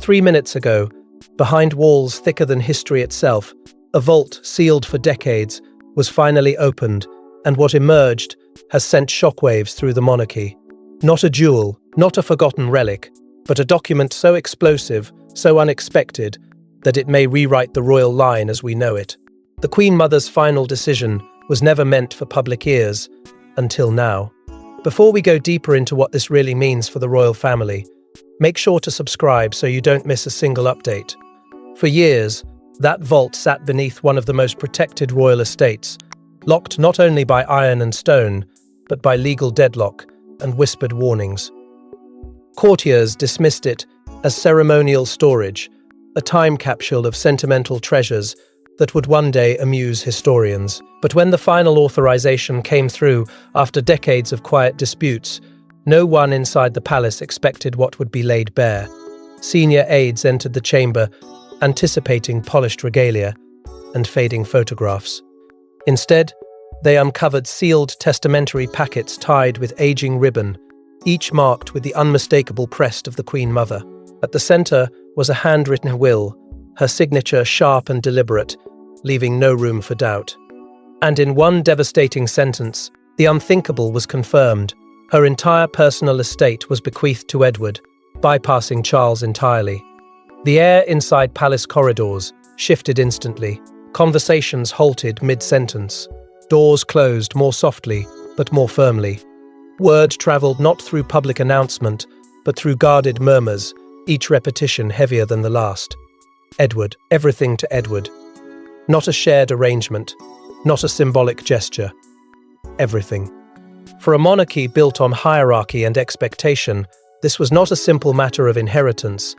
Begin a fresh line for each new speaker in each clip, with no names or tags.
3 minutes ago, behind walls thicker than history itself, a vault sealed for decades was finally opened, and what emerged has sent shockwaves through the monarchy. Not a jewel, not a forgotten relic, but a document so explosive, so unexpected, that it may rewrite the royal line as we know it. The Queen Mother's final decision was never meant for public ears, until now. Before we go deeper into what this really means for the royal family, make sure to subscribe so you don't miss a single update. For years, that vault sat beneath one of the most protected royal estates, locked not only by iron and stone, but by legal deadlock and whispered warnings. Courtiers dismissed it as ceremonial storage, a time capsule of sentimental treasures that would one day amuse historians. But when the final authorization came through after decades of quiet disputes, no one inside the palace expected what would be laid bare. Senior aides entered the chamber, anticipating polished regalia and fading photographs. Instead, they uncovered sealed testamentary packets tied with aging ribbon, each marked with the unmistakable crest of the Queen Mother. At the center was a handwritten will, her signature sharp and deliberate, leaving no room for doubt. And in one devastating sentence, the unthinkable was confirmed. Her entire personal estate was bequeathed to Edward, bypassing Charles entirely. The air inside palace corridors shifted instantly. Conversations halted mid-sentence. Doors closed more softly, but more firmly. Word traveled not through public announcement, but through guarded murmurs, each repetition heavier than the last. Edward, everything to Edward. Not a shared arrangement, not a symbolic gesture. Everything. For a monarchy built on hierarchy and expectation, this was not a simple matter of inheritance.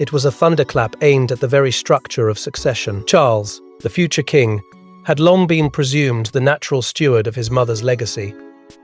It was a thunderclap aimed at the very structure of succession. Charles, the future king, had long been presumed the natural steward of his mother's legacy.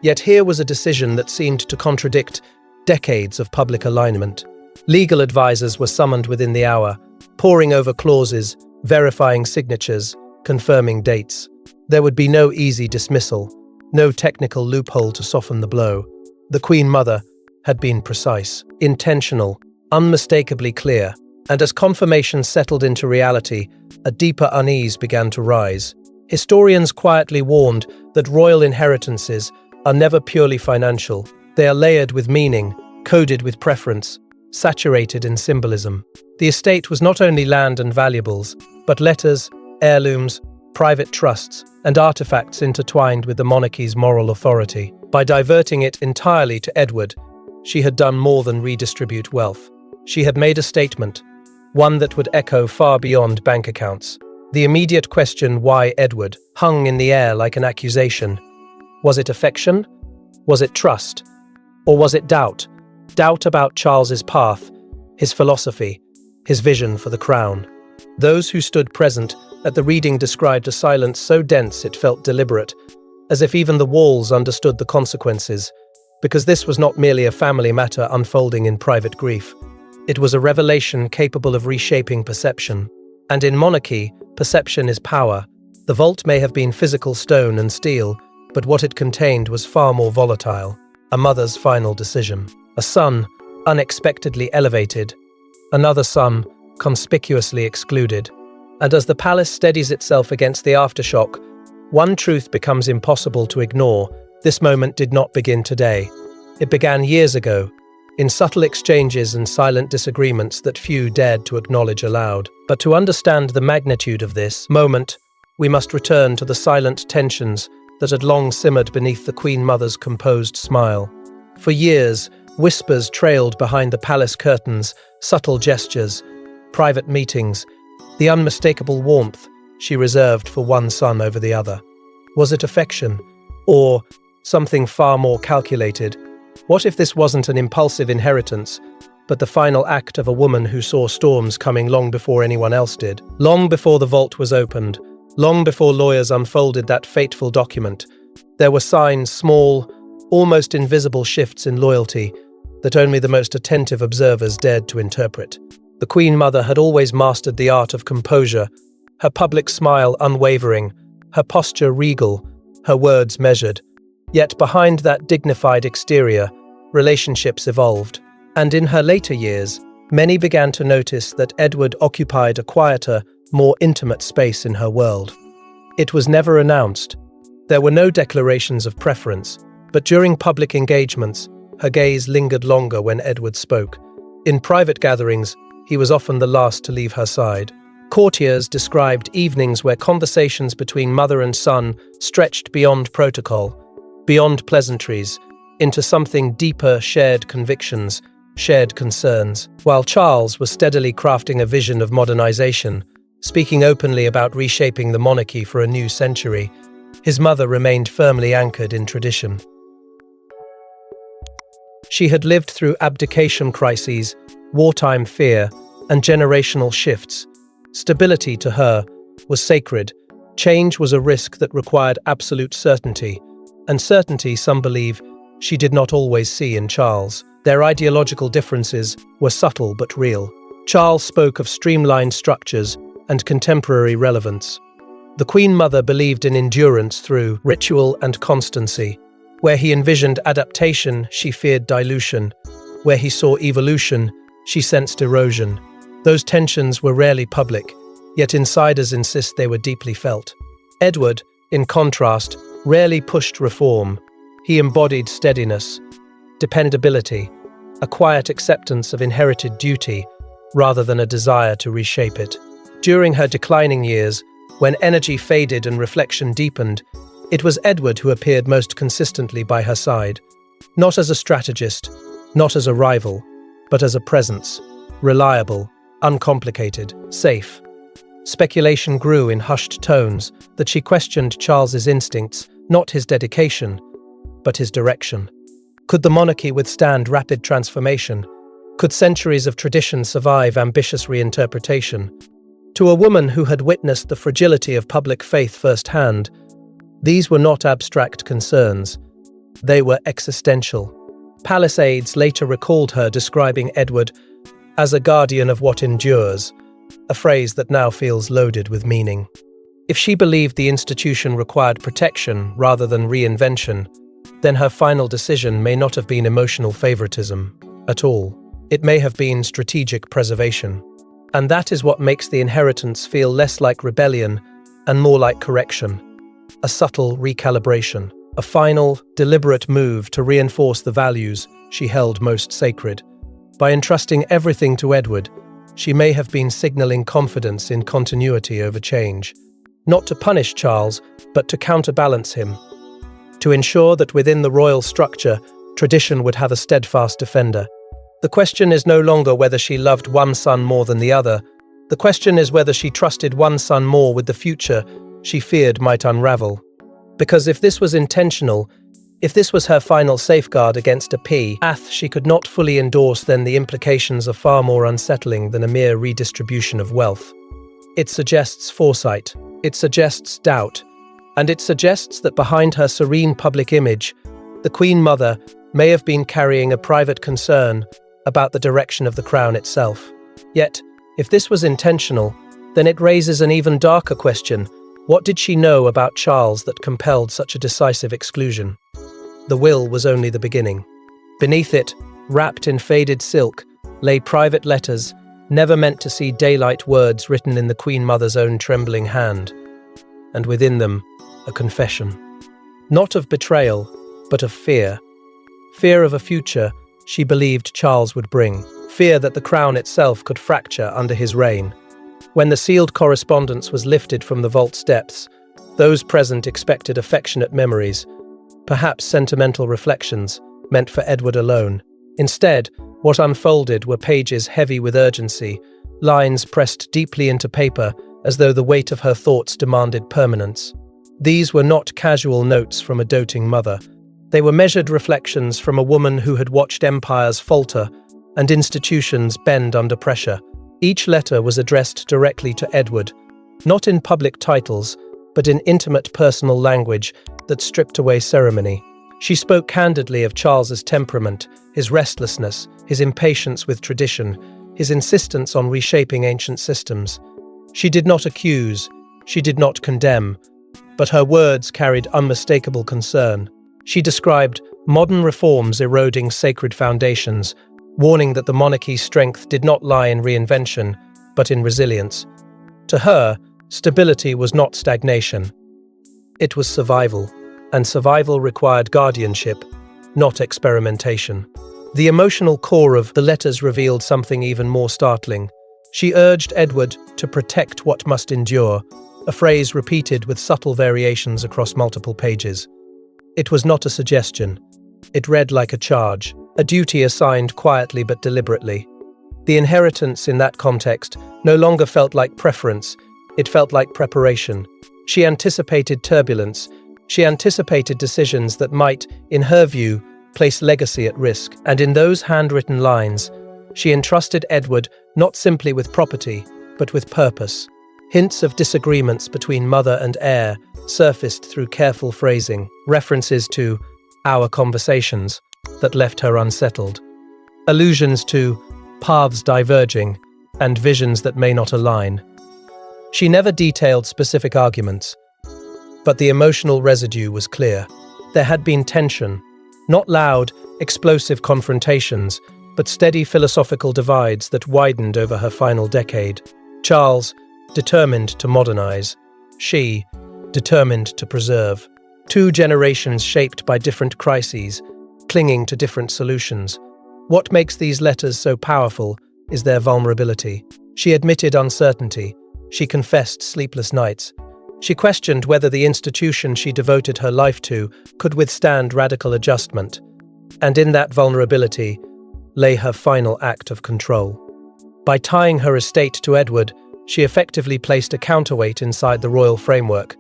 Yet here was a decision that seemed to contradict decades of public alignment. Legal advisors were summoned within the hour, poring over clauses, verifying signatures, confirming dates. There would be no easy dismissal, no technical loophole to soften the blow. The Queen Mother had been precise, intentional, unmistakably clear, and as confirmation settled into reality, a deeper unease began to rise. Historians quietly warned that royal inheritances are never purely financial. They are layered with meaning, coded with preference, saturated in symbolism. The estate was not only land and valuables, but letters, heirlooms, private trusts, and artifacts intertwined with the monarchy's moral authority. By diverting it entirely to Edward, she had done more than redistribute wealth. She had made a statement, one that would echo far beyond bank accounts. The immediate question, why Edward, hung in the air like an accusation. Was it affection? Was it trust? Or was it doubt? Doubt about Charles's path, his philosophy, his vision for the crown. Those who stood present at the reading described a silence so dense it felt deliberate, as if even the walls understood the consequences, because this was not merely a family matter unfolding in private grief. It was a revelation capable of reshaping perception. And in monarchy, perception is power. The vault may have been physical stone and steel, but what it contained was far more volatile. A mother's final decision. A son, unexpectedly elevated. Another son, conspicuously excluded. And as the palace steadies itself against the aftershock, one truth becomes impossible to ignore. This moment did not begin today. It began years ago, in subtle exchanges and silent disagreements that few dared to acknowledge aloud. But to understand the magnitude of this moment, we must return to the silent tensions that had long simmered beneath the Queen Mother's composed smile. For years, whispers trailed behind the palace curtains, subtle gestures, private meetings, the unmistakable warmth she reserved for one son over the other. Was it affection? Or something far more calculated? What if this wasn't an impulsive inheritance, but the final act of a woman who saw storms coming long before anyone else did? Long before the vault was opened, long before lawyers unfolded that fateful document, there were signs, small, almost invisible shifts in loyalty that only the most attentive observers dared to interpret. The Queen Mother had always mastered the art of composure, her public smile unwavering, her posture regal, her words measured. Yet behind that dignified exterior, relationships evolved. And in her later years, Many began to notice that Edward occupied a quieter, more intimate space in her world. It was never announced. There were no declarations of preference, but during public engagements, her gaze lingered longer when Edward spoke. In private gatherings, he was often the last to leave her side. Courtiers described evenings where conversations between mother and son stretched beyond protocol, beyond pleasantries, into something deeper: shared convictions, shared concerns. While Charles was steadily crafting a vision of modernization, speaking openly about reshaping the monarchy for a new century, his mother remained firmly anchored in tradition. She had lived through abdication crises, wartime fear, and generational shifts. Stability to her was sacred. Change was a risk that required absolute certainty, and certainty, some believe, she did not always see in Charles. Their ideological differences were subtle but real. Charles spoke of streamlined structures and contemporary relevance. The Queen Mother believed in endurance through ritual and constancy. Where he envisioned adaptation, she feared dilution. Where he saw evolution, she sensed erosion. Those tensions were rarely public, yet insiders insist they were deeply felt. Edward, in contrast, rarely pushed reform. He embodied steadiness, dependability, a quiet acceptance of inherited duty rather than a desire to reshape it. During her declining years, when energy faded and reflection deepened, it was Edward who appeared most consistently by her side, not as a strategist, not as a rival, but as a presence, reliable, uncomplicated, safe. Speculation grew in hushed tones that she questioned Charles's instincts, not his dedication, but his direction. Could the monarchy withstand rapid transformation? Could centuries of tradition survive ambitious reinterpretation? To a woman who had witnessed the fragility of public faith firsthand, these were not abstract concerns. They were existential. Palisades later recalled her describing Edward as a guardian of what endures, a phrase that now feels loaded with meaning. If she believed the institution required protection rather than reinvention, then her final decision may not have been emotional favoritism at all. It may have been strategic preservation. And that is what makes the inheritance feel less like rebellion and more like correction, a subtle recalibration, a final, deliberate move to reinforce the values she held most sacred. By entrusting everything to Edward, she may have been signaling confidence in continuity over change, not to punish Charles, but to counterbalance him, to ensure that within the royal structure, tradition would have a steadfast defender. The question is no longer whether she loved one son more than the other. The question is whether she trusted one son more with the future she feared might unravel. Because if this was intentional, if this was her final safeguard against a path she could not fully endorse, then the implications are far more unsettling than a mere redistribution of wealth. It suggests foresight, it suggests doubt, and it suggests that behind her serene public image, the Queen Mother may have been carrying a private concern about the direction of the crown itself. Yet, if this was intentional, then it raises an even darker question. What did she know about Charles that compelled such a decisive exclusion? The will was only the beginning. Beneath it, wrapped in faded silk, lay private letters, never meant to see daylight, words written in the Queen Mother's own trembling hand. And within them, a confession. Not of betrayal, but of fear. Fear of a future she believed Charles would bring. Fear that the crown itself could fracture under his reign. When the sealed correspondence was lifted from the vault's depths, those present expected affectionate memories, perhaps sentimental reflections, meant for Edward alone. Instead, what unfolded were pages heavy with urgency, lines pressed deeply into paper as though the weight of her thoughts demanded permanence. These were not casual notes from a doting mother. They were measured reflections from a woman who had watched empires falter and institutions bend under pressure. Each letter was addressed directly to Edward, not in public titles, but in intimate personal language that stripped away ceremony. She spoke candidly of Charles's temperament, his restlessness, his impatience with tradition, his insistence on reshaping ancient systems. She did not accuse, she did not condemn, but her words carried unmistakable concern. She described modern reforms eroding sacred foundations, warning that the monarchy's strength did not lie in reinvention, but in resilience. To her, stability was not stagnation. It was survival, and survival required guardianship, not experimentation. The emotional core of the letters revealed something even more startling. She urged Edward to protect what must endure, a phrase repeated with subtle variations across multiple pages. It was not a suggestion. It read like a charge, a duty assigned quietly but deliberately. The inheritance in that context no longer felt like preference, it felt like preparation. She anticipated turbulence. She anticipated decisions that might, in her view, place legacy at risk. And in those handwritten lines, she entrusted Edward not simply with property, but with purpose. Hints of disagreements between mother and heir surfaced through careful phrasing, references to our conversations that left her unsettled, allusions to paths diverging and visions that may not align. She never detailed specific arguments, but the emotional residue was clear. There had been tension, not loud, explosive confrontations, but steady philosophical divides that widened over her final decade. Charles, determined to modernize. She, determined to preserve. Two generations shaped by different crises, clinging to different solutions. What makes these letters so powerful is their vulnerability. She admitted uncertainty. She confessed sleepless nights. She questioned whether the institution she devoted her life to could withstand radical adjustment. And in that vulnerability lay her final act of control. By tying her estate to Edward, she effectively placed a counterweight inside the royal framework.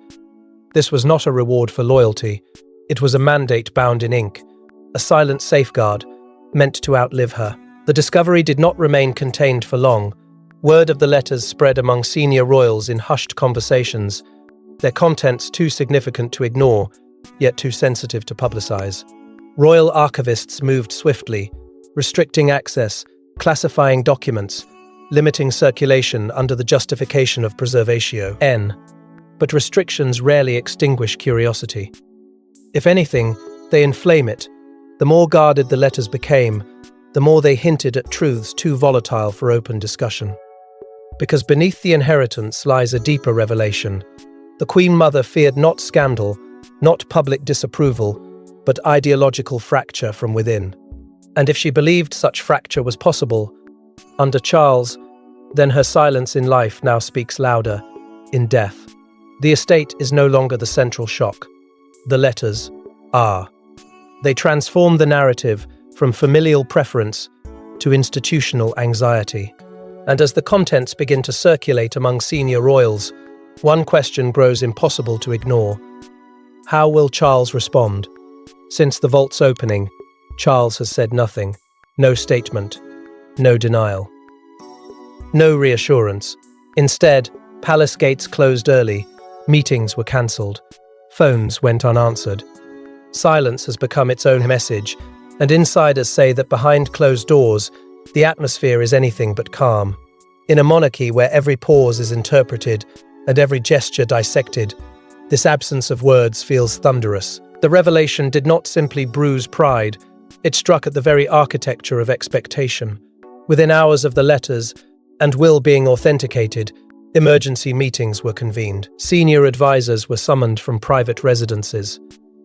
This was not a reward for loyalty. It was a mandate bound in ink, a silent safeguard meant to outlive her. The discovery did not remain contained for long. Word of the letters spread among senior royals in hushed conversations, their contents too significant to ignore, yet too sensitive to publicize. Royal archivists moved swiftly, restricting access, classifying documents, limiting circulation under the justification of preservatio n. But restrictions rarely extinguish curiosity. If anything, they inflame it. The more guarded the letters became, the more they hinted at truths too volatile for open discussion. Because beneath the inheritance lies a deeper revelation. The Queen Mother feared not scandal, not public disapproval, but ideological fracture from within. And if she believed such fracture was possible, under Charles, then her silence in life now speaks louder, in death. The estate is no longer the central shock. The letters are. They transform the narrative from familial preference to institutional anxiety. And as the contents begin to circulate among senior royals, one question grows impossible to ignore. How will Charles respond? Since the vault's opening, Charles has said nothing. No statement. No denial. No reassurance. Instead, palace gates closed early, meetings were cancelled, phones went unanswered. Silence has become its own message, and insiders say that behind closed doors, the atmosphere is anything but calm. In a monarchy where every pause is interpreted and every gesture dissected, this absence of words feels thunderous. The revelation did not simply bruise pride, it struck at the very architecture of expectation. Within hours of the letters, and will being authenticated, emergency meetings were convened. Senior advisors were summoned from private residences.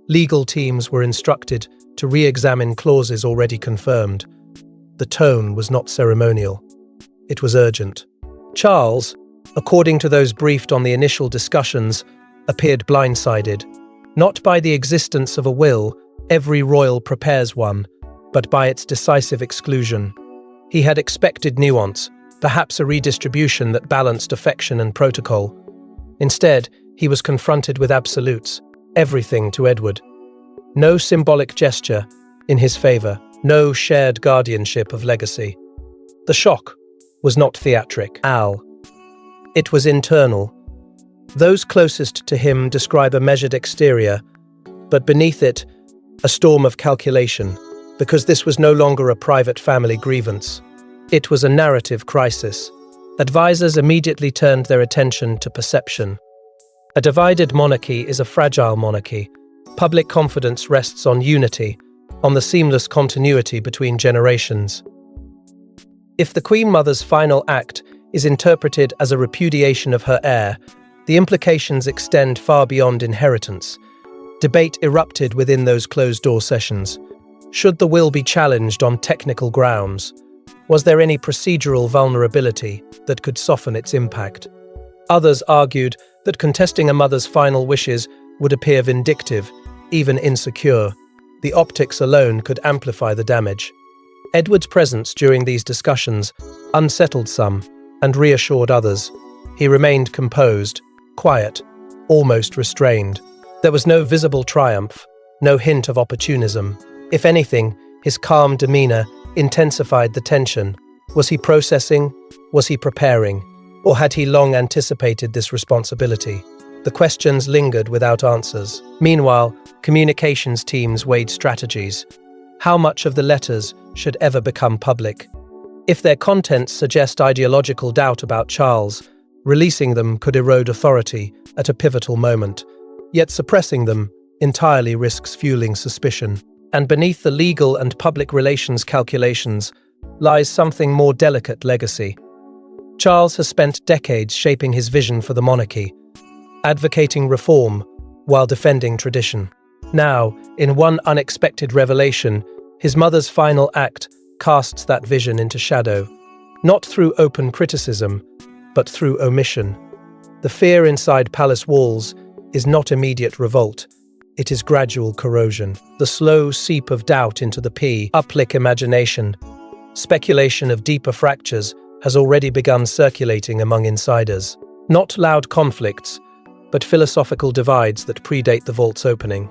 Legal teams were instructed to re-examine clauses already confirmed. The tone was not ceremonial. It was urgent. Charles, according to those briefed on the initial discussions, appeared blindsided, not by the existence of a will, every royal prepares one, but by its decisive exclusion. He had expected nuance, perhaps a redistribution that balanced affection and protocol. Instead, he was confronted with absolutes, everything to Edward. No symbolic gesture in his favour, no shared guardianship of legacy. The shock was not theatric, it was internal. Those closest to him describe a measured exterior, but beneath it, a storm of calculation, because this was no longer a private family grievance. It was a narrative crisis. Advisors immediately turned their attention to perception. A divided monarchy is a fragile monarchy. Public confidence rests on unity, on the seamless continuity between generations. If the Queen Mother's final act is interpreted as a repudiation of her heir, the implications extend far beyond inheritance. Debate erupted within those closed-door sessions. Should the will be challenged on technical grounds? Was there any procedural vulnerability that could soften its impact? Others argued that contesting a mother's final wishes would appear vindictive, even insecure. The optics alone could amplify the damage. Edward's presence during these discussions unsettled some and reassured others. He remained composed, quiet, almost restrained. There was no visible triumph, no hint of opportunism. If anything, his calm demeanor intensified the tension. Was he processing? Was he preparing? Or had he long anticipated this responsibility? The questions lingered without answers. Meanwhile, communications teams weighed strategies. How much of the letters should ever become public? If their contents suggest ideological doubt about Charles, releasing them could erode authority at a pivotal moment. Yet suppressing them entirely risks fueling suspicion. And beneath the legal and public relations calculations lies something more delicate: legacy. Charles has spent decades shaping his vision for the monarchy, advocating reform while defending tradition. Now, in one unexpected revelation, his mother's final act casts that vision into shadow, not through open criticism, but through omission. The fear inside palace walls is not immediate revolt. It is gradual corrosion, the slow seep of doubt into the public imagination. Speculation of deeper fractures has already begun circulating among insiders. Not loud conflicts, but philosophical divides that predate the vault's opening.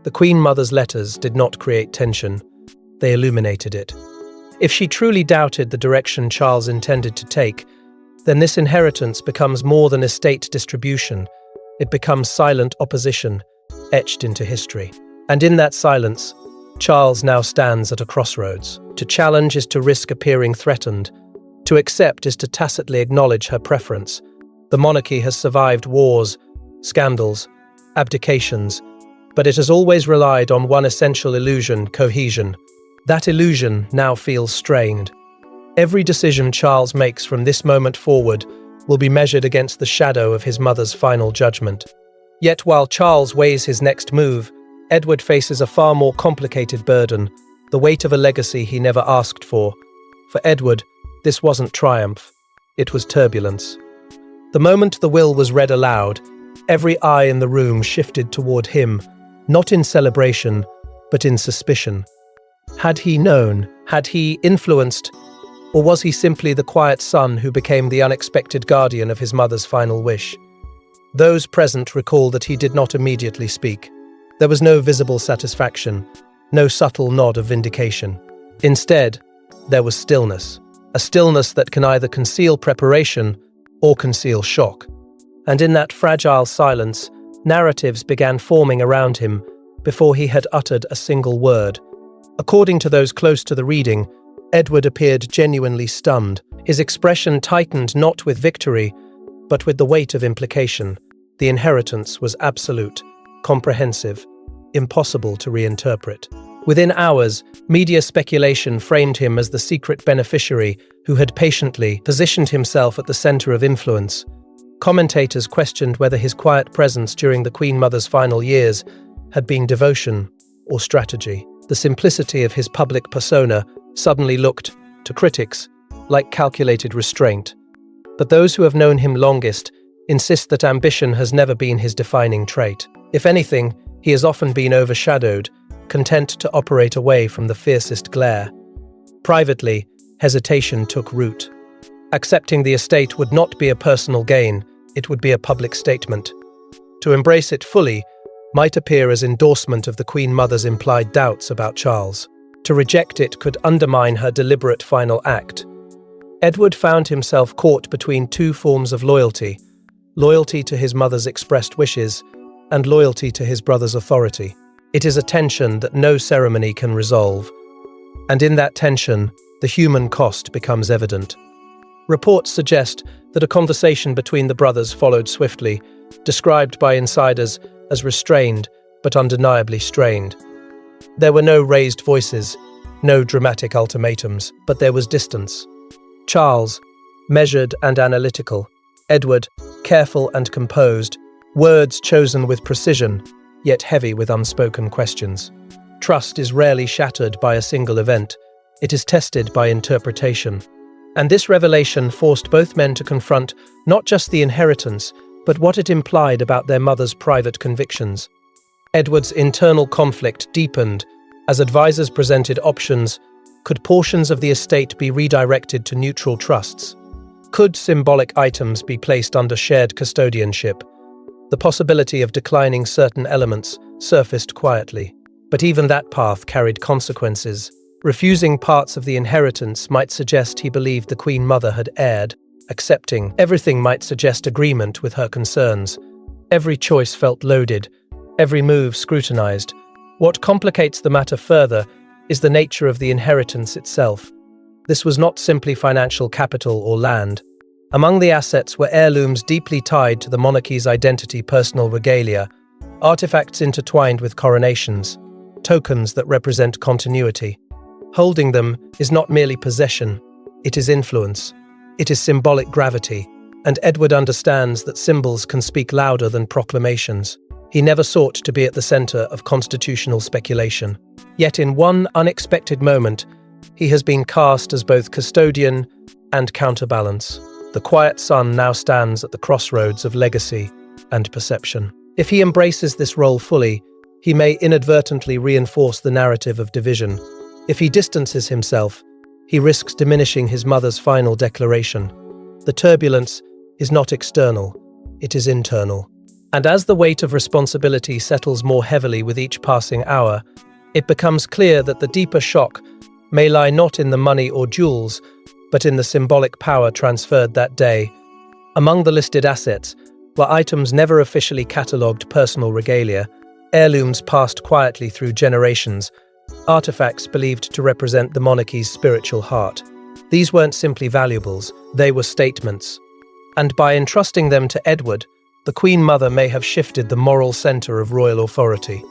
The Queen Mother's letters did not create tension, they illuminated it. If she truly doubted the direction Charles intended to take, then this inheritance becomes more than estate distribution. It becomes silent opposition, etched into history. And in that silence, Charles now stands at a crossroads. To challenge is to risk appearing threatened. To accept is to tacitly acknowledge her preference. The monarchy has survived wars, scandals, abdications, but it has always relied on one essential illusion: cohesion. That illusion now feels strained. Every decision Charles makes from this moment forward will be measured against the shadow of his mother's final judgment. Yet while Charles weighs his next move, Edward faces a far more complicated burden, the weight of a legacy he never asked for. For Edward, this wasn't triumph, it was turbulence. The moment the will was read aloud, every eye in the room shifted toward him, not in celebration, but in suspicion. Had he known? Had he influenced? Or was he simply the quiet son who became the unexpected guardian of his mother's final wish? Those present recall that he did not immediately speak. There was no visible satisfaction, no subtle nod of vindication. Instead, there was stillness, a stillness that can either conceal preparation or conceal shock. And in that fragile silence, narratives began forming around him before he had uttered a single word. According to those close to the reading, Edward appeared genuinely stunned. His expression tightened not with victory, but with the weight of implication. The inheritance was absolute, comprehensive, impossible to reinterpret. Within hours, media speculation framed him as the secret beneficiary who had patiently positioned himself at the center of influence. Commentators questioned whether his quiet presence during the Queen Mother's final years had been devotion or strategy. The simplicity of his public persona suddenly looked, to critics, like calculated restraint. But those who have known him longest insist that ambition has never been his defining trait. If anything, he has often been overshadowed, content to operate away from the fiercest glare. Privately, hesitation took root. Accepting the estate would not be a personal gain, it would be a public statement. To embrace it fully might appear as endorsement of the Queen Mother's implied doubts about Charles. To reject it could undermine her deliberate final act. Edward found himself caught between two forms of loyalty: loyalty to his mother's expressed wishes and loyalty to his brother's authority. It is a tension that no ceremony can resolve, and in that tension, the human cost becomes evident. Reports suggest that a conversation between the brothers followed swiftly, described by insiders as restrained but undeniably strained. There were no raised voices, no dramatic ultimatums, but there was distance. Charles, measured and analytical. Edward, careful and composed, words chosen with precision, yet heavy with unspoken questions. Trust is rarely shattered by a single event. It is tested by interpretation. And this revelation forced both men to confront not just the inheritance, but what it implied about their mother's private convictions. Edward's internal conflict deepened as advisors presented options. Could portions of the estate be redirected to neutral trusts? Could symbolic items be placed under shared custodianship? The possibility of declining certain elements surfaced quietly. But even that path carried consequences. Refusing parts of the inheritance might suggest he believed the Queen Mother had erred. Accepting everything might suggest agreement with her concerns. Every choice felt loaded, every move scrutinized. What complicates the matter further is the nature of the inheritance itself. This was not simply financial capital or land. Among the assets were heirlooms deeply tied to the monarchy's identity, personal regalia, artifacts intertwined with coronations, tokens that represent continuity. Holding them is not merely possession, it is influence. It is symbolic gravity, and Edward understands that symbols can speak louder than proclamations. He never sought to be at the center of constitutional speculation. Yet in one unexpected moment, he has been cast as both custodian and counterbalance. The quiet son now stands at the crossroads of legacy and perception. If he embraces this role fully, he may inadvertently reinforce the narrative of division. If he distances himself, he risks diminishing his mother's final declaration. The turbulence is not external, it is internal. And as the weight of responsibility settles more heavily with each passing hour, it becomes clear that the deeper shock may lie not in the money or jewels, but in the symbolic power transferred that day. Among the listed assets were items never officially catalogued, personal regalia, heirlooms passed quietly through generations, artifacts believed to represent the monarchy's spiritual heart. These weren't simply valuables, they were statements. And by entrusting them to Edward, the Queen Mother may have shifted the moral center of royal authority.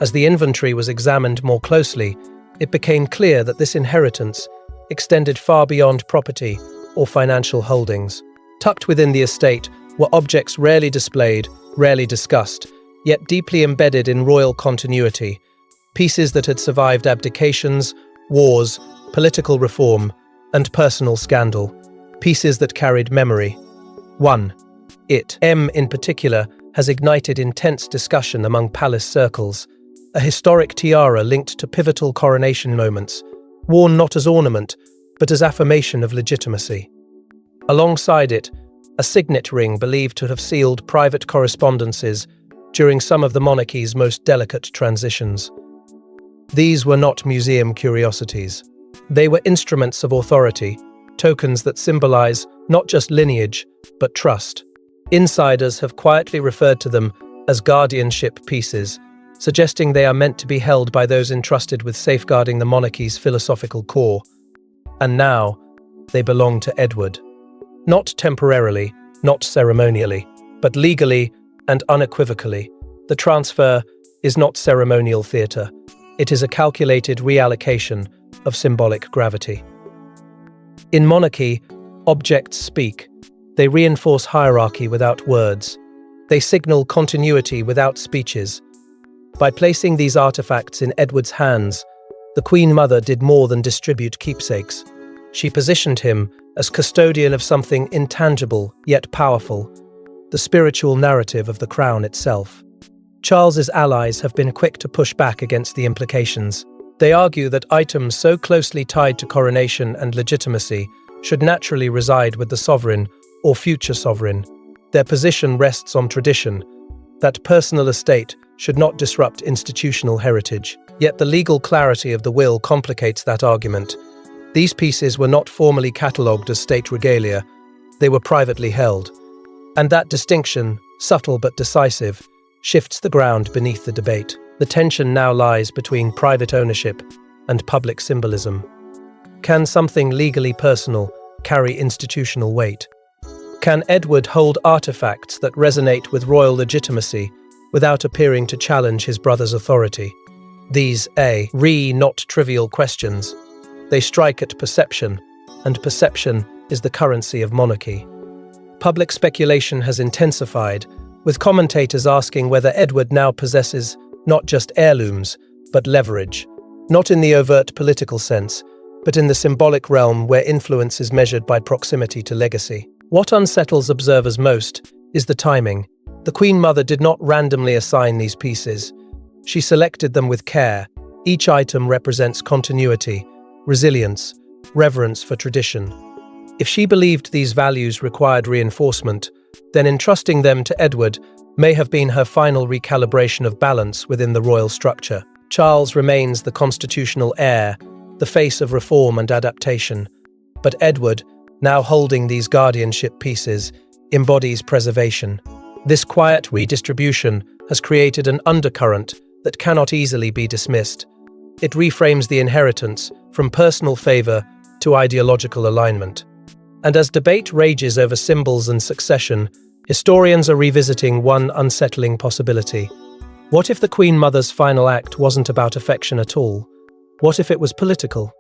As the inventory was examined more closely, it became clear that this inheritance extended far beyond property or financial holdings. Tucked within the estate were objects rarely displayed, rarely discussed, yet deeply embedded in royal continuity. Pieces that had survived abdications, wars, political reform, and personal scandal. Pieces that carried memory. 1. M in particular has ignited intense discussion among palace circles. A historic tiara linked to pivotal coronation moments, worn not as ornament, but as affirmation of legitimacy. Alongside it, a signet ring believed to have sealed private correspondences during some of the monarchy's most delicate transitions. These were not museum curiosities. They were instruments of authority, tokens that symbolize not just lineage, but trust. Insiders have quietly referred to them as guardianship pieces, suggesting they are meant to be held by those entrusted with safeguarding the monarchy's philosophical core. And now, they belong to Edward. Not temporarily, not ceremonially, but legally and unequivocally. The transfer is not ceremonial theatre. It is a calculated reallocation of symbolic gravity. In monarchy, objects speak. They reinforce hierarchy without words. They signal continuity without speeches. By placing these artifacts in Edward's hands, the Queen Mother did more than distribute keepsakes. She positioned him as custodian of something intangible yet powerful, the spiritual narrative of the crown itself. Charles's allies have been quick to push back against the implications. They argue that items so closely tied to coronation and legitimacy should naturally reside with the sovereign or future sovereign. Their position rests on tradition, that personal estate should not disrupt institutional heritage. Yet the legal clarity of the will complicates that argument. These pieces were not formally catalogued as state regalia, they were privately held. And that distinction, subtle but decisive, shifts the ground beneath the debate. The tension now lies between private ownership and public symbolism. Can something legally personal carry institutional weight? Can Edward hold artifacts that resonate with royal legitimacy without appearing to challenge his brother's authority? These not trivial questions. They strike at perception, and perception is the currency of monarchy. Public speculation has intensified, with commentators asking whether Edward now possesses not just heirlooms, but leverage, not in the overt political sense, but in the symbolic realm where influence is measured by proximity to legacy. What unsettles observers most is the timing. The Queen Mother did not randomly assign these pieces. She selected them with care. Each item represents continuity, resilience, reverence for tradition. If she believed these values required reinforcement, then entrusting them to Edward may have been her final recalibration of balance within the royal structure. Charles remains the constitutional heir, the face of reform and adaptation. But Edward, now holding these guardianship pieces, embodies preservation. This quiet redistribution has created an undercurrent that cannot easily be dismissed. It reframes the inheritance from personal favor to ideological alignment. And as debate rages over symbols and succession, historians are revisiting one unsettling possibility. What if the Queen Mother's final act wasn't about affection at all? What if it was political?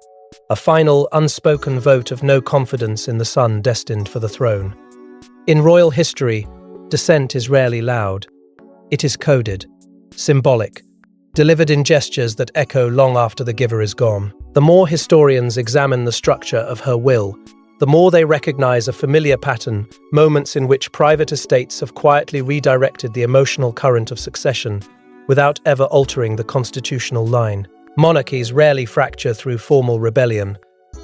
A final, unspoken vote of no confidence in the son destined for the throne. In royal history, dissent is rarely loud. It is coded, symbolic, delivered in gestures that echo long after the giver is gone. The more historians examine the structure of her will, the more they recognize a familiar pattern, moments in which private estates have quietly redirected the emotional current of succession without ever altering the constitutional line. Monarchies rarely fracture through formal rebellion.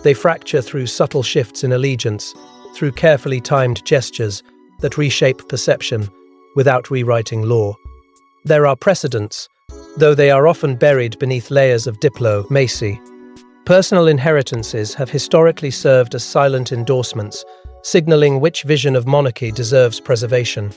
They fracture through subtle shifts in allegiance, through carefully timed gestures that reshape perception without rewriting law. There are precedents, though they are often buried beneath layers of diplomacy. Personal inheritances have historically served as silent endorsements, signaling which vision of monarchy deserves preservation.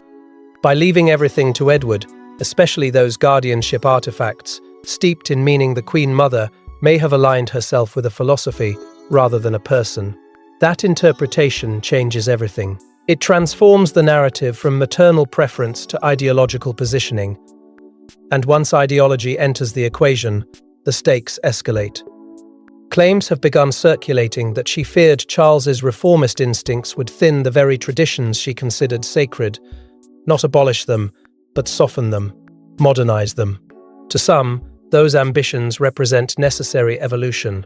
By leaving everything to Edward, especially those guardianship artifacts, steeped in meaning, the Queen Mother may have aligned herself with a philosophy rather than a person. That interpretation changes everything. It transforms the narrative from maternal preference to ideological positioning. And once ideology enters the equation, the stakes escalate. Claims have begun circulating that she feared Charles's reformist instincts would thin the very traditions she considered sacred, not abolish them, but soften them, modernize them. To some, those ambitions represent necessary evolution.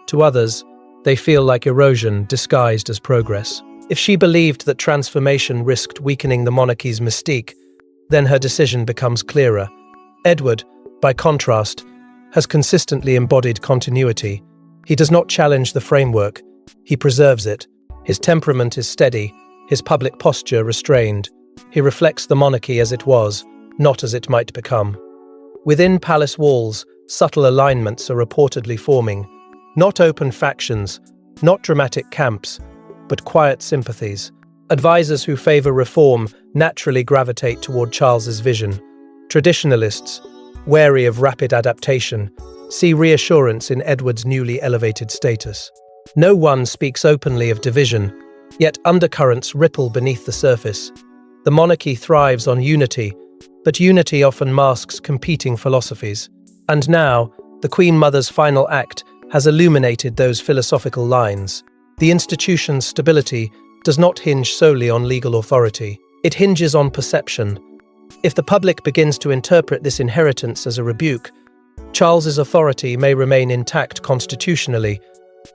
To others, they feel like erosion disguised as progress. If she believed that transformation risked weakening the monarchy's mystique, then her decision becomes clearer. Edward, by contrast, has consistently embodied continuity. He does not challenge the framework, he preserves it. His temperament is steady, his public posture restrained. He reflects the monarchy as it was, not as it might become. Within palace walls, subtle alignments are reportedly forming. Not open factions, not dramatic camps, but quiet sympathies. Advisors who favor reform naturally gravitate toward Charles's vision. Traditionalists, wary of rapid adaptation, see reassurance in Edward's newly elevated status. No one speaks openly of division, yet undercurrents ripple beneath the surface. The monarchy thrives on unity, but unity often masks competing philosophies. And now, the Queen Mother's final act has illuminated those philosophical lines. The institution's stability does not hinge solely on legal authority. It hinges on perception. If the public begins to interpret this inheritance as a rebuke, Charles's authority may remain intact constitutionally,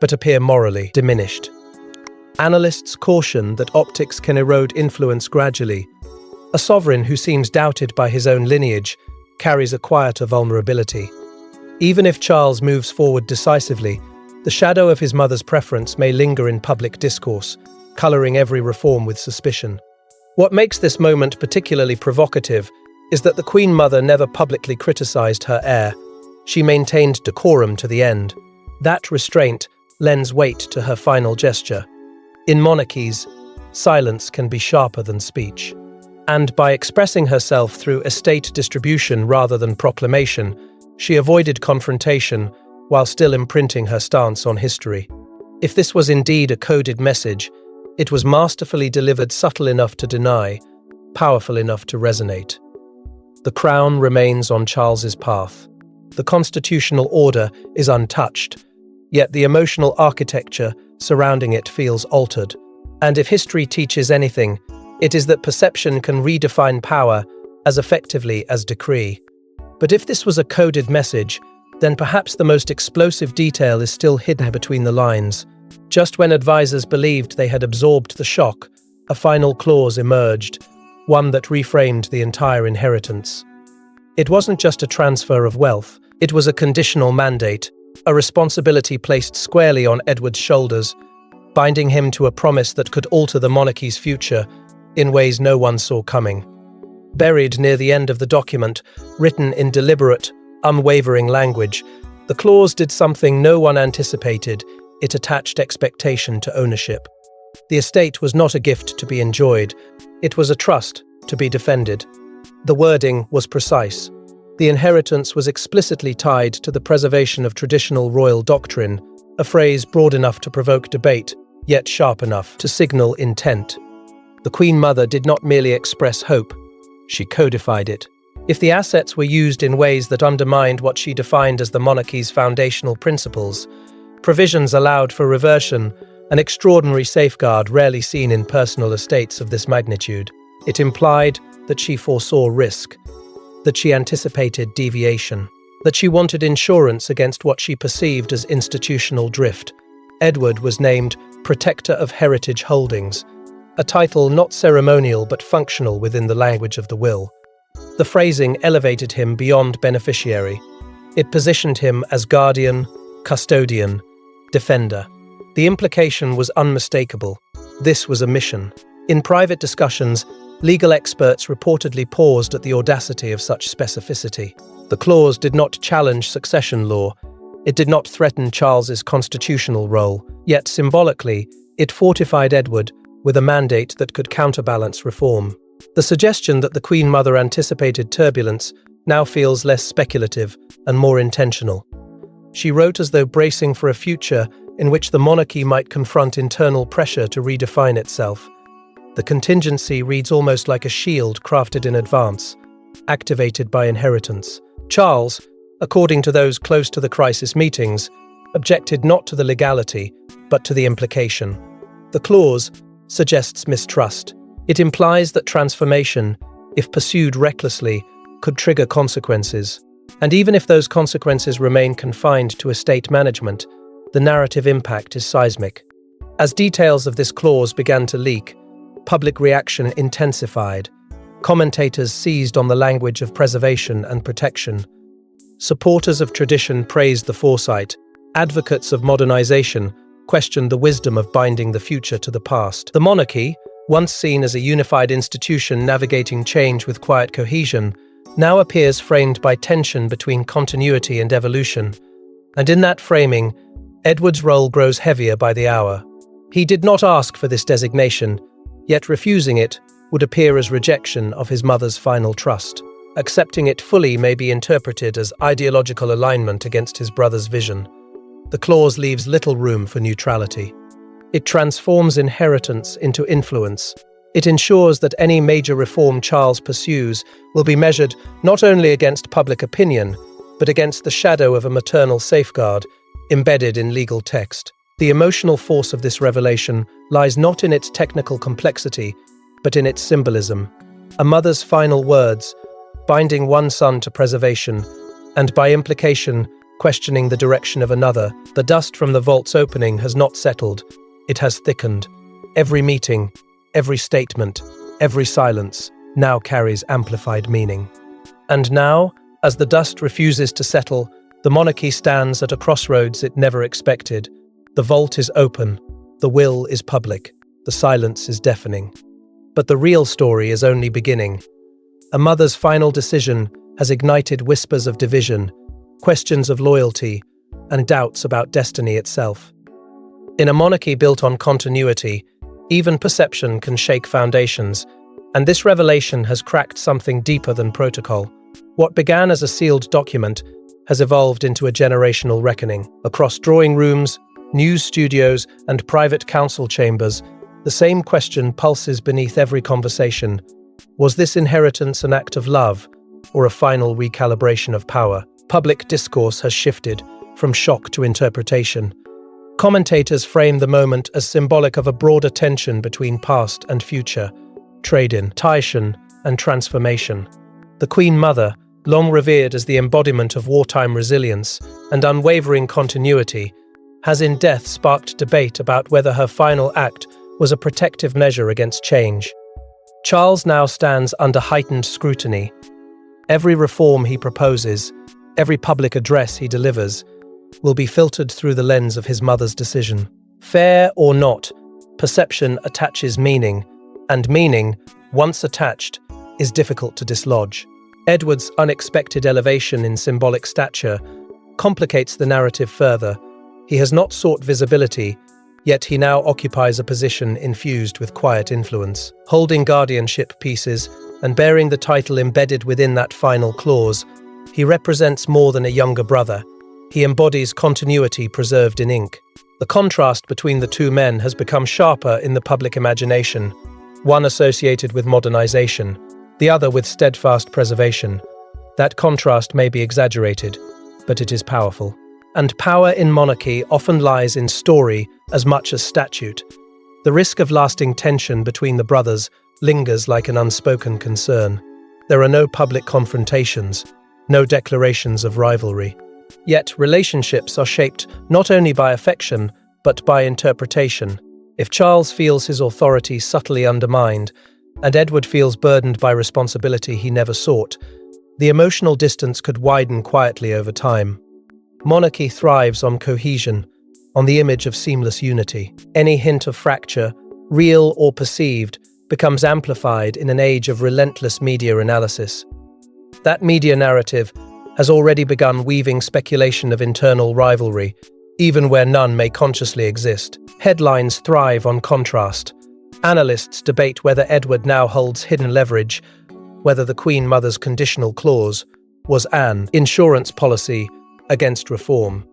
but appear morally diminished. Analysts caution that optics can erode influence gradually. A sovereign who seems doubted by his own lineage carries a quieter vulnerability. Even if Charles moves forward decisively, the shadow of his mother's preference may linger in public discourse, colouring every reform with suspicion. What makes this moment particularly provocative is that the Queen Mother never publicly criticised her heir. She maintained decorum to the end. That restraint lends weight to her final gesture. In monarchies, silence can be sharper than speech. And by expressing herself through estate distribution rather than proclamation, she avoided confrontation while still imprinting her stance on history. If this was indeed a coded message, it was masterfully delivered, subtle enough to deny, powerful enough to resonate. The crown remains on Charles's path. The constitutional order is untouched, yet the emotional architecture surrounding it feels altered, And if history teaches anything, it is that perception can redefine power as effectively as decree. But if this was a coded message, then perhaps the most explosive detail is still hidden between the lines. Just when advisors believed they had absorbed the shock, a final clause emerged, one that reframed the entire inheritance. It wasn't just a transfer of wealth, it was a conditional mandate, a responsibility placed squarely on Edward's shoulders, binding him to a promise that could alter the monarchy's future in ways no one saw coming. Buried near the end of the document, written in deliberate, unwavering language, the clause did something no one anticipated. It attached expectation to ownership. The estate was not a gift to be enjoyed, it was a trust to be defended. The wording was precise. The inheritance was explicitly tied to the preservation of traditional royal doctrine, a phrase broad enough to provoke debate, yet sharp enough to signal intent. The Queen Mother did not merely express hope, she codified it. If the assets were used in ways that undermined what she defined as the monarchy's foundational principles, provisions allowed for reversion, an extraordinary safeguard rarely seen in personal estates of this magnitude. It implied that she foresaw risk, that she anticipated deviation, that she wanted insurance against what she perceived as institutional drift. Edward was named Protector of Heritage Holdings, a title not ceremonial but functional within the language of the will. The phrasing elevated him beyond beneficiary. It positioned him as guardian, custodian, defender. The implication was unmistakable. This was a mission. In private discussions, legal experts reportedly paused at the audacity of such specificity. The clause did not challenge succession law. It did not threaten Charles's constitutional role. Yet symbolically, it fortified Edward with a mandate that could counterbalance reform. The suggestion that the Queen Mother anticipated turbulence now feels less speculative and more intentional. She wrote as though bracing for a future in which the monarchy might confront internal pressure to redefine itself. The contingency reads almost like a shield crafted in advance, activated by inheritance. Charles, according to those close to the crisis meetings, objected not to the legality, but to the implication. The clause suggests mistrust. It implies that transformation, if pursued recklessly, could trigger consequences. And even if those consequences remain confined to estate management, the narrative impact is seismic. As details of this clause began to leak, public reaction intensified. Commentators seized on the language of preservation and protection. Supporters of tradition praised the foresight. Advocates of modernization questioned the wisdom of binding the future to the past. The monarchy, once seen as a unified institution navigating change with quiet cohesion, now appears framed by tension between continuity and evolution. And in that framing, Edward's role grows heavier by the hour. He did not ask for this designation, yet refusing it would appear as rejection of his mother's final trust. Accepting it fully may be interpreted as ideological alignment against his brother's vision. The clause leaves little room for neutrality. It transforms inheritance into influence. It ensures that any major reform Charles pursues will be measured not only against public opinion, but against the shadow of a maternal safeguard embedded in legal text. The emotional force of this revelation lies not in its technical complexity, but in its symbolism. A mother's final words, binding one son to preservation, and by implication, questioning the direction of another. The dust from the vault's opening has not settled, it has thickened. Every meeting, every statement, every silence now carries amplified meaning. And now, as the dust refuses to settle, the monarchy stands at a crossroads it never expected. The vault is open, the will is public, the silence is deafening. But the real story is only beginning. A mother's final decision has ignited whispers of division, questions of loyalty, and doubts about destiny itself. In a monarchy built on continuity, even perception can shake foundations, and this revelation has cracked something deeper than protocol. What began as a sealed document has evolved into a generational reckoning. Across drawing rooms, news studios, and private council chambers, the same question pulses beneath every conversation. Was this inheritance an act of love, or a final recalibration of power? Public discourse has shifted from shock to interpretation. Commentators frame the moment as symbolic of a broader tension between past and future, trade-in, tension, and transformation. The Queen Mother, long revered as the embodiment of wartime resilience and unwavering continuity, has in death sparked debate about whether her final act was a protective measure against change. Charles now stands under heightened scrutiny. Every reform he proposes, every public address he delivers, will be filtered through the lens of his mother's decision. Fair or not, perception attaches meaning, and meaning, once attached, is difficult to dislodge. Edward's unexpected elevation in symbolic stature complicates the narrative further. He has not sought visibility, yet he now occupies a position infused with quiet influence. Holding guardianship pieces and bearing the title embedded within that final clause, he represents more than a younger brother. He embodies continuity preserved in ink. The contrast between the two men has become sharper in the public imagination, one associated with modernization, the other with steadfast preservation. That contrast may be exaggerated, but it is powerful. And power in monarchy often lies in story as much as statute. The risk of lasting tension between the brothers lingers like an unspoken concern. There are no public confrontations, no declarations of rivalry. Yet relationships are shaped not only by affection, but by interpretation. If Charles feels his authority subtly undermined, and Edward feels burdened by responsibility he never sought, the emotional distance could widen quietly over time. Monarchy thrives on cohesion, on the image of seamless unity. Any hint of fracture, real or perceived, becomes amplified in an age of relentless media analysis. That media narrative has already begun weaving speculation of internal rivalry, even where none may consciously exist. Headlines thrive on contrast. Analysts debate whether Edward now holds hidden leverage, whether the Queen Mother's conditional clause was an insurance policy against reform.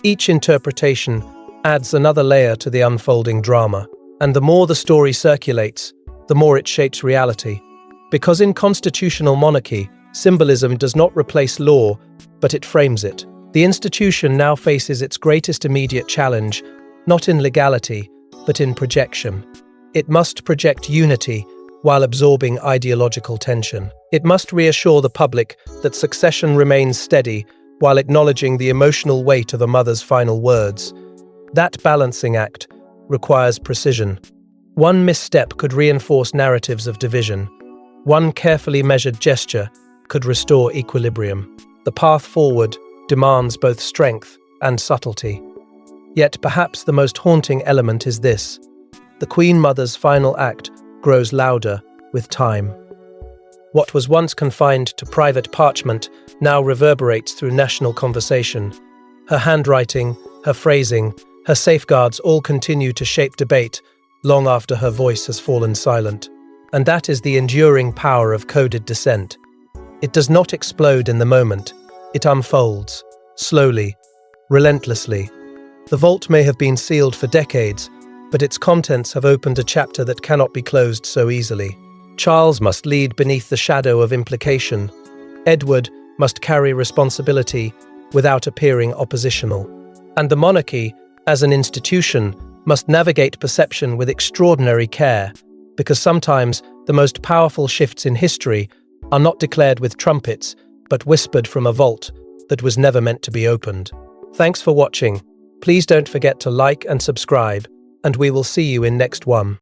Each interpretation adds another layer to the unfolding drama, and the more the story circulates, the more it shapes reality. Because in constitutional monarchy, symbolism does not replace law, but it frames it. The institution now faces its greatest immediate challenge, not in legality, but in projection. It must project unity while absorbing ideological tension. It must reassure the public that succession remains steady while acknowledging the emotional weight of a mother's final words. That balancing act requires precision. One misstep could reinforce narratives of division. One carefully measured gesture could restore equilibrium. The path forward demands both strength and subtlety. Yet perhaps the most haunting element is this: the Queen Mother's final act grows louder with time. What was once confined to private parchment now reverberates through national conversation. Her handwriting, her phrasing, her safeguards all continue to shape debate long after her voice has fallen silent. And that is the enduring power of coded dissent. It does not explode in the moment. It unfolds, slowly, relentlessly. The vault may have been sealed for decades, but its contents have opened a chapter that cannot be closed so easily. Charles must lead beneath the shadow of implication. Edward must carry responsibility without appearing oppositional. And the monarchy, as an institution, must navigate perception with extraordinary care, because sometimes the most powerful shifts in history are not declared with trumpets, but whispered from a vault that was never meant to be opened. Thanks for watching. Please don't forget to like and subscribe, and we will see you in next one.